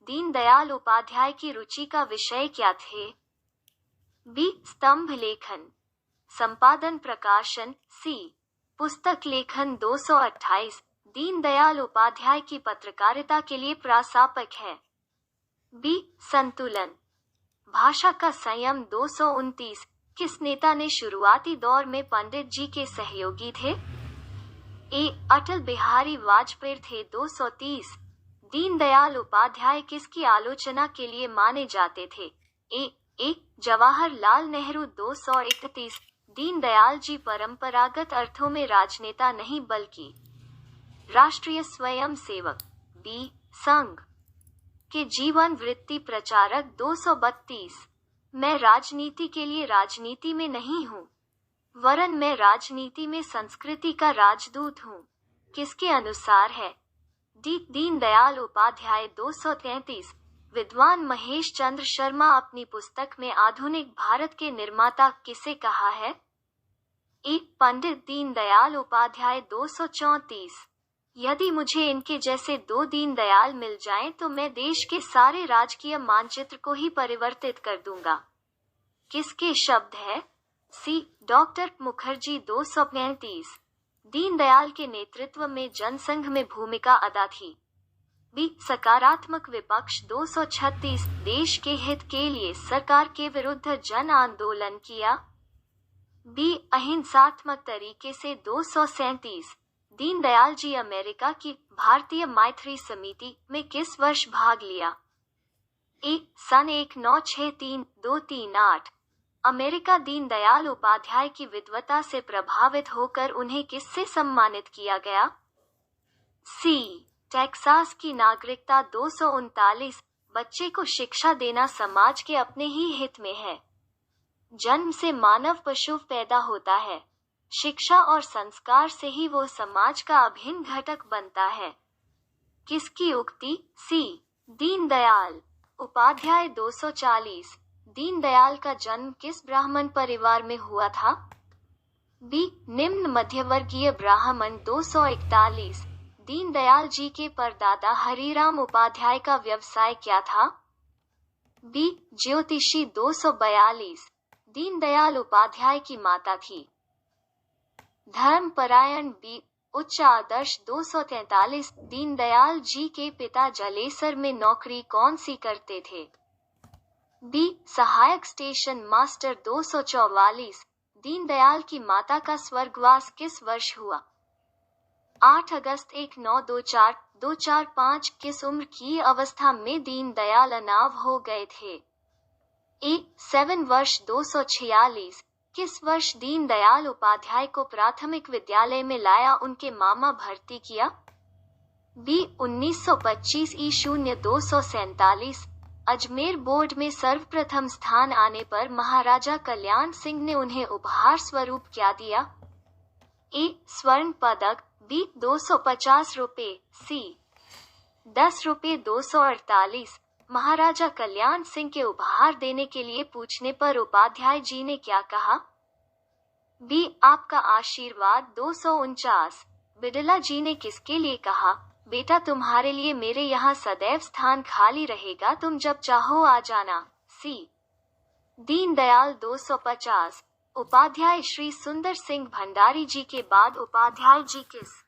दीनदयाल उपाध्याय की रुचि का विषय क्या थे? बी. स्तंभ लेखन, संपादन प्रकाशन, सी. पुस्तक लेखन 228 दीनदयाल उपाध्याय की पत्रकारिता के लिए प्रासंगिक है। बी. संतुलन, भाषा का संयम 229 किस नेता ने शुरुआती दौर में पंडित जी के सहयोगी थे? ए. अटल बिहारी वाजपेयी थे 230 दीनदयाल उपाध्याय किसकी आलोचना के लिए माने जाते थे? ए. जवाहरलाल नेहरू 231 दीनदयाल जी परंपरागत अर्थों में राजनेता नहीं बल्कि राष्ट्रीय स्वयंसेवक। बी. संघ के जीवन वृत्ति प्रचारक 232 मैं राजनीति के लिए राजनीति में नहीं हूँ, वरन मैं राजनीति में संस्कृति का राजदूत हूँ, किसके अनुसार है? डी. दीनदयाल उपाध्याय 233 विद्वान महेश चंद्र शर्मा अपनी पुस्तक में आधुनिक भारत के निर्माता किसे कहा है? ए. पंडित दीनदयाल उपाध्याय 234 यदि मुझे इनके जैसे दो दीनदयाल मिल जाएं तो मैं देश के सारे राजकीय मानचित्र को ही परिवर्तित कर दूंगा, किसके शब्द है? सी. डॉक्टर मुखर्जी 235 दीनदयाल के नेतृत्व में जनसंघ में भूमिका अदा थी। बी. सकारात्मक विपक्ष 236 देश के हित के लिए सरकार के विरुद्ध जन आंदोलन किया। बी. अहिंसात्मक तरीके से 237 दीनदयाल जी अमेरिका की भारतीय मैत्री समिति में किस वर्ष भाग लिया? ए. सन 1963-238 अमेरिका दीनदयाल उपाध्याय की विद्वता से प्रभावित होकर उन्हें किससे सम्मानित किया गया? सी. टेक्सास की नागरिकता 239 बच्चे को शिक्षा देना समाज के अपने ही हित में है। जन्म से मानव पशु पैदा होता है, शिक्षा और संस्कार से ही वो समाज का अभिन्न घटक बनता है, किसकी उक्ति? सी. दीनदयाल उपाध्याय 240 दीनदयाल का जन्म किस ब्राह्मण परिवार में हुआ था? बी. निम्न मध्यवर्गीय ब्राह्मण 241 दीनदयाल जी के परदादा हरिराम उपाध्याय का व्यवसाय क्या था? बी. ज्योतिषी 242 दीनदयाल उपाध्याय की माता थी। धर्मपरायण बी. उच्च आदर्श 243 दीनदयाल जी के पिता जलेसर में नौकरी कौन सी करते थे? बी. सहायक स्टेशन मास्टर 244 दीनदयाल की माता का स्वर्गवास किस वर्ष हुआ? 8 अगस्त 1924-245 किस उम्र की अवस्था में दीनदयाल अनाथ हो गए थे? ए. 7 वर्ष 246 किस वर्ष दीनदयाल उपाध्याय को प्राथमिक विद्यालय में लाया उनके मामा भर्ती किया? बी. 1925 ई. 247 अजमेर बोर्ड में सर्वप्रथम स्थान आने पर महाराजा कल्याण सिंह ने उन्हें उपहार स्वरूप क्या दिया? ए. स्वर्ण पदक। बी. 250 रुपये। सी. 10 रुपये 248 महाराजा कल्याण सिंह के उपहार देने के लिए पूछने पर उपाध्याय जी ने क्या कहा? बी. आपका आशीर्वाद 249 बिड़ला जी ने किसके लिए कहा? बेटा तुम्हारे लिए मेरे यहाँ सदैव स्थान खाली रहेगा, तुम जब चाहो आ जाना। सी. दीनदयाल 250 उपाध्याय श्री सुंदर सिंह भंडारी जी के बाद उपाध्याय जी किस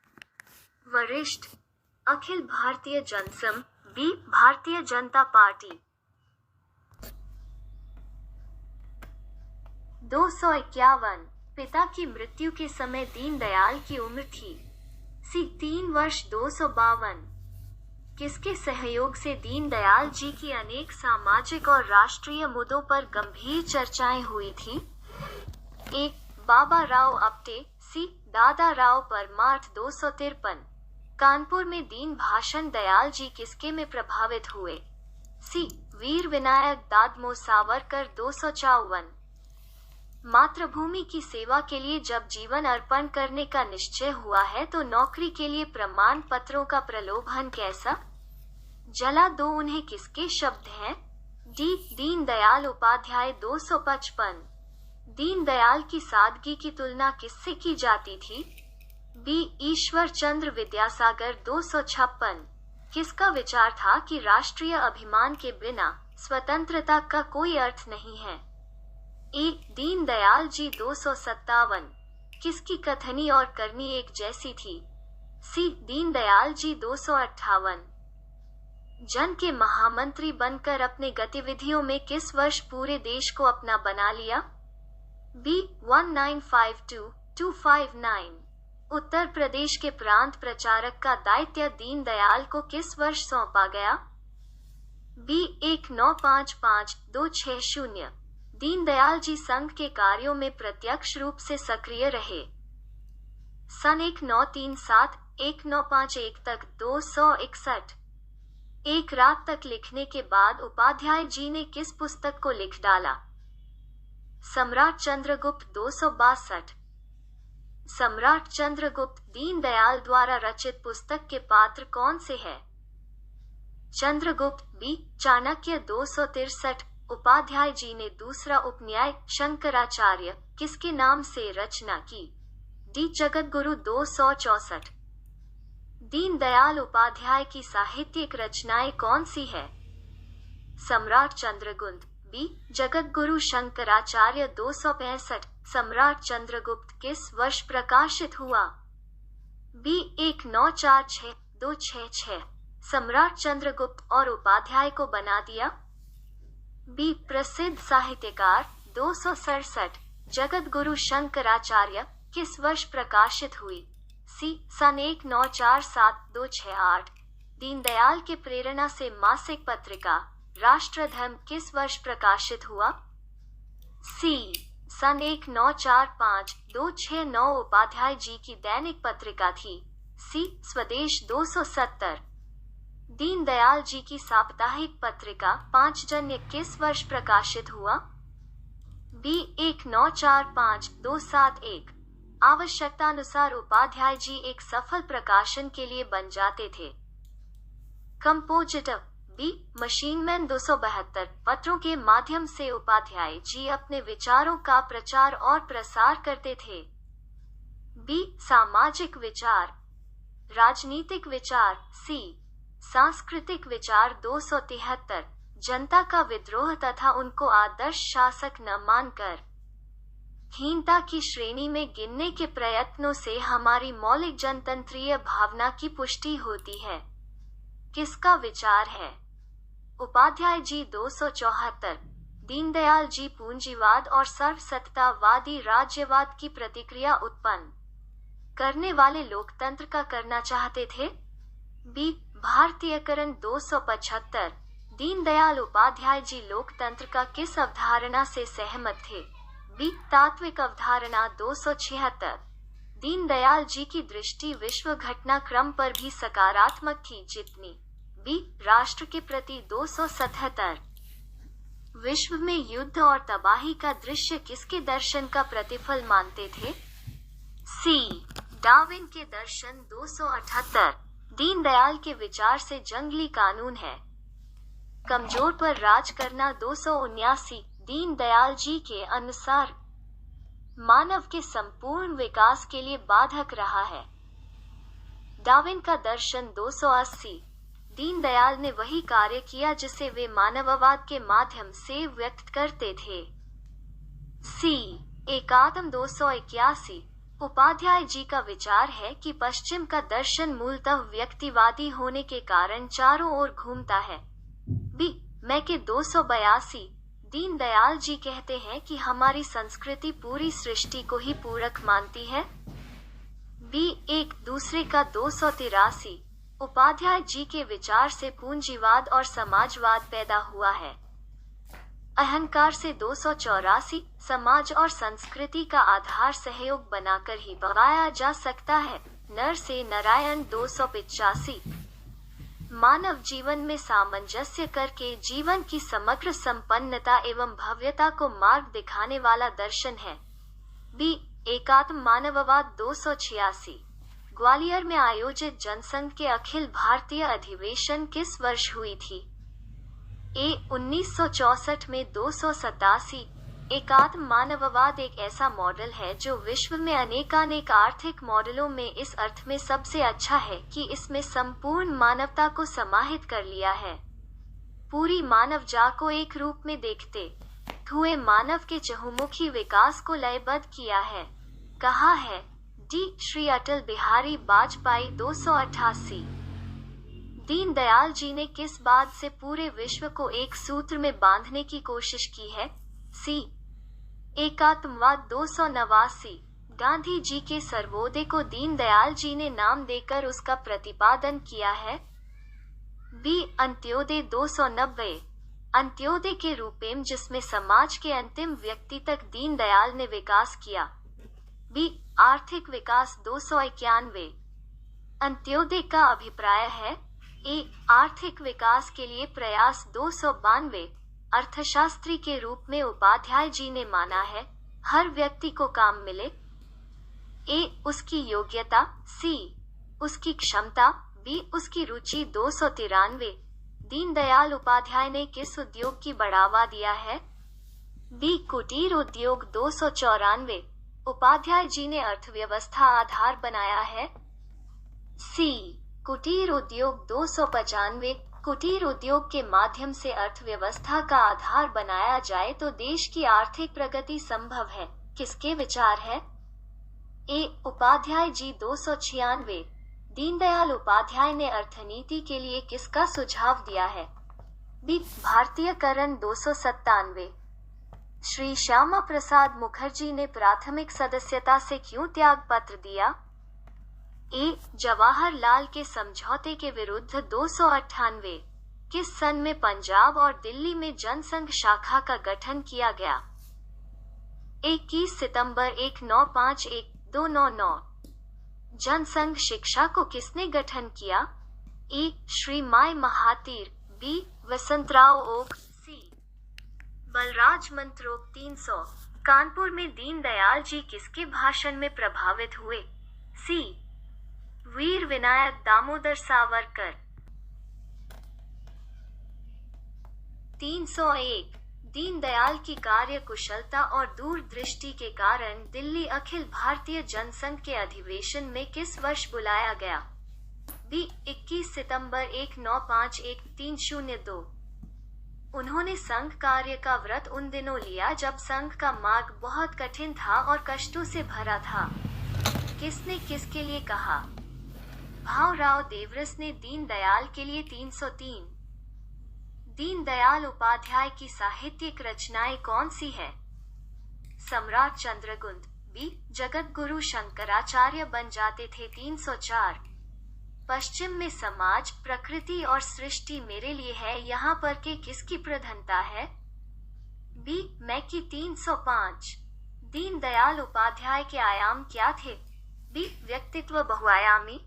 वरिष्ठ अखिल भारतीय जनसंघ बी. भारतीय जनता पार्टी 251 पिता की मृत्यु के समय दीनदयाल की उम्र थी? सी. 3 वर्ष 252 किसके सहयोग से दीनदयाल जी की अनेक सामाजिक और राष्ट्रीय मुद्दों पर गंभीर चर्चाएं हुई थी? ए. बाबा राव आप्टे। सी. दादा राव परमार्थ 253 कानपुर में दीन भाषण दयाल जी किसके में प्रभावित हुए? सी. वीर विनायक दादमो सावरकर 254 मातृभूमि की सेवा के लिए जब जीवन अर्पण करने का निश्चय हुआ है तो नौकरी के लिए प्रमाण पत्रों का प्रलोभन कैसा जला दो उन्हें किसके शब्द हैं? डी. दीनदयाल उपाध्याय 255 दीनदयाल की सादगी की तुलना किससे की जाती थी? बी. ईश्वर चंद्र विद्यासागर 256 किसका विचार था कि राष्ट्रीय अभिमान के बिना स्वतंत्रता का कोई अर्थ नहीं है? ए. दीनदयाल जी 257। किसकी कथनी और करनी एक जैसी थी? सी. दीनदयाल जी 258। जन के महामंत्री बनकर अपने गतिविधियों में किस वर्ष पूरे देश को अपना बना लिया? बी. 1952-259। उत्तर प्रदेश के प्रांत प्रचारक का दायित्व दीनदयाल को किस वर्ष सौंपा गया? बी. 1955-260। दीनदयाल जी संघ के कार्यों में प्रत्यक्ष रूप से सक्रिय रहे। सन 1937-1951 तक 261। एक रात तक लिखने के बाद उपाध्याय जी ने किस पुस्तक को लिख डाला? सम्राट चंद्रगुप्त 262। सम्राट चंद्रगुप्त दीनदयाल द्वारा रचित पुस्तक के पात्र कौन से हैं? चंद्रगुप्त। बी. चाणक्य 263। उपाध्याय जी ने दूसरा उपन्याय शंकराचार्य किसके नाम से रचना की? डी. जगतगुरु 264। दीनदयाल उपाध्याय की साहित्यिक रचनाएं कौन सी है? सम्राट चंद्रगुप्त। बी. जगतगुरु शंकराचार्य 265। सम्राट चंद्रगुप्त किस वर्ष प्रकाशित हुआ? बी. 1946-266। सम्राट चंद्रगुप्त और उपाध्याय को बना दिया? बी. प्रसिद्ध साहित्यकार 267। जगतगुरु शंकराचार्य किस वर्ष प्रकाशित हुई? सी. सन 1947-268। दीनदयाल के प्रेरणा से मासिक पत्रिका राष्ट्रधर्म किस वर्ष प्रकाशित हुआ? सी. सन 1945-269। उपाध्याय जी की दैनिक पत्रिका थी? सी. स्वदेश 270। दीनदयाल जी की साप्ताहिक पत्रिका पांचजन्य किस वर्ष प्रकाशित हुआ? बी. 1945-271। आवश्यकतानुसार उपाध्याय जी एक सफल प्रकाशन के लिए बन जाते थे। कंपोजिटर। बी. मशीनमैन 272। पत्रों के माध्यम से उपाध्याय जी अपने विचारों का प्रचार और प्रसार करते थे। बी. सामाजिक विचार। राजनीतिक विचार। सी. सांस्कृतिक विचार 273। जनता का विद्रोह तथा उनको आदर्श शासक न मानकर हीनता की श्रेणी में गिनने के प्रयत्नों से हमारी मौलिक जनतंत्रीय भावना की पुष्टि होती है। किसका विचार है? उपाध्याय जी 274। दीनदयाल जी पूंजीवाद और सर्वसत्तावादी राज्यवाद की प्रतिक्रिया उत्पन्न करने वाले लोकतंत्र का करना चाहते थे? बी. भारतीयकरण 275। दीनदयाल उपाध्याय जी लोकतंत्र का किस अवधारणा से सहमत थे? बी. तात्विक अवधारणा 276। दीनदयाल जी की दृष्टि विश्व घटनाक्रम पर भी सकारात्मक थी जितनी बी. राष्ट्र के प्रति 277। विश्व में युद्ध और तबाही का दृश्य किसके दर्शन का प्रतिफल मानते थे? सी. डार्विन के दर्शन 278। दीनदयाल के विचार से जंगली कानून है कमजोर पर राज करना 279। दीनदयाल जी के अनुसार मानव के संपूर्ण विकास के लिए बाधक रहा है। डार्विन का दर्शन 280। दीनदयाल ने वही कार्य किया जिसे वे मानववाद के माध्यम से व्यक्त करते थे। सी. एकात्म 281। उपाध्याय जी का विचार है कि पश्चिम का दर्शन मूलतः व्यक्तिवादी होने के कारण चारों ओर घूमता है। बी. मैके 282। दीनदयाल जी कहते हैं कि हमारी संस्कृति पूरी सृष्टि को ही पूरक मानती है। बी. एक दूसरे का 283। उपाध्याय जी के विचार से पूंजीवाद और समाजवाद पैदा हुआ है। अहंकार से 284। समाज और संस्कृति का आधार सहयोग बनाकर ही बढ़ाया जा सकता है। नर से नारायण 285। मानव जीवन में सामंजस्य करके जीवन की समग्र संपन्नता एवं भव्यता को मार्ग दिखाने वाला दर्शन है। बी. एकात्म मानववाद 286। ग्वालियर में आयोजित जनसंघ के अखिल भारतीय अधिवेशन किस वर्ष हुई थी? ए. 1964 में 287। एकात्म मानववाद एक ऐसा मॉडल है जो विश्व में अनेकानेक आर्थिक मॉडलों में इस अर्थ में सबसे अच्छा है कि इसमें संपूर्ण मानवता को समाहित कर लिया है। पूरी मानव जात को एक रूप में देखते हुए मानव के चहुमुखी विकास को लयबद्ध किया है। कहा है डी श्री अटल बिहारी वाजपेयी 288। दीनदयाल जी ने किस बात से पूरे विश्व को एक सूत्र में बांधने की कोशिश की है? सी एकात्मवाद। 289 गांधी जी के सर्वोदय को दीनदयाल जी ने नाम देकर उसका प्रतिपादन किया है। बी अंत्योदय। 290 अंत्योदय के रूपेम जिसमें समाज के अंतिम व्यक्ति तक दीनदयाल ने विकास किया। बी आर्थिक विकास। 291 अंत्योदय का अभिप्राय है। ए आर्थिक विकास के लिए प्रयास। 292 अर्थशास्त्री के रूप में उपाध्याय जी ने माना है हर व्यक्ति को काम मिले। ए उसकी योग्यता। सी उसकी क्षमता। बी उसकी रुचि। 293 दीनदयाल उपाध्याय ने किस उद्योग की बढ़ावा दिया है? बी कुटीर उद्योग। 294 उपाध्याय जी ने अर्थव्यवस्था आधार बनाया है। सी कुटीर उद्योग। 295 कुटीर उद्योग के माध्यम से अर्थव्यवस्था का आधार बनाया जाए तो देश की आर्थिक प्रगति संभव है। किसके विचार है? ए उपाध्याय जी। 296 दीनदयाल उपाध्याय ने अर्थनीति के लिए किसका सुझाव दिया है? बी भारतीयकरण। 297 श्री श्यामा प्रसाद मुखर्जी ने प्राथमिक सदस्यता से क्यों त्याग पत्र दिया? ए जवाहरलाल के समझौते के विरुद्ध। 298 किस सन में पंजाब और दिल्ली में जनसंघ शाखा का गठन किया गया? 21 सितंबर 1951 299 जनसंघ शिक्षा को किसने गठन किया? ए श्री माय महातीर। बी वसंतराव ओक। सी बलराज मंत्रोक। 300 कानपुर में दीनदयाल जी किसके भाषण में प्रभावित हुए? सी वीर विनायक दामोदर सावरकर। 301 दीनदयाल की कार्य कुशलता और दूरदृष्टि के कारण दिल्ली अखिल भारतीय जनसंघ के अधिवेशन में किस वर्ष बुलाया गया? बी 21 सितंबर 1951 302 उन्होंने संघ कार्य का व्रत उन दिनों लिया जब संघ का मार्ग बहुत कठिन था और कष्टों से भरा था। किसने किसके लिए कहा? भावराव देवरस ने दीनदयाल के लिए। 303 दीनदयाल उपाध्याय की साहित्यिक रचनाएं कौन सी है? सम्राट चंद्रगुप्त। बी जगत गुरु शंकराचार्य बन जाते थे। 304 पश्चिम में समाज, प्रकृति और सृष्टि मेरे लिए है यहाँ पर के किसकी प्रधानता है? बी मैं की। 305 दीनदयाल उपाध्याय के आयाम क्या थे? बी व्यक्तित्व बहुआयामी।